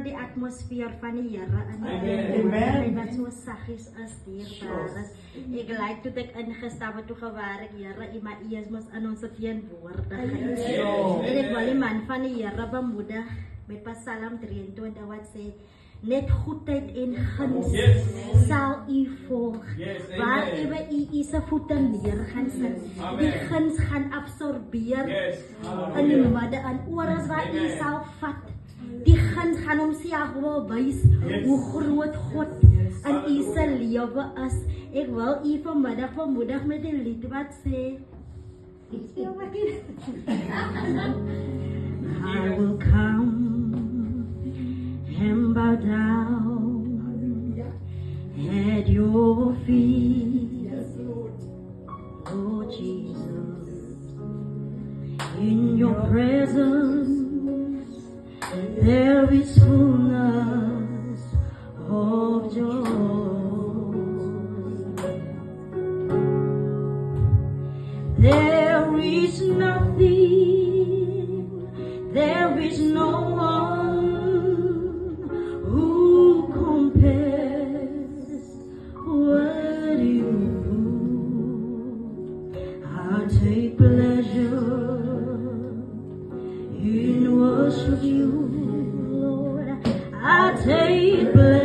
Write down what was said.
die atmosfeer van die Here in Amen. wat so saggies is dierbaar is. Ek like toe ek ingestap het toe gewerk Here, U maar U is mos in ons teenwoordigheid. En ek wil die man van die Here bemoedig met Psalm 23 wat sê net goedheid en guns sal U volg. Waar U se voete neer gaan sit, die guns gaan absorbeer in die midde en oral waar U sal vat. Die guns gaan homself wil wys hoe groot God in U se lewe is. Ek wil U vanmiddag bemoedig met die lied wat sê I will come and bow down at your feet, Lord Jesus. In your presence there is fullness of joy. There is nothing, there is no one who compares what you do. I take pleasure in worship you, Lord. I take pleasure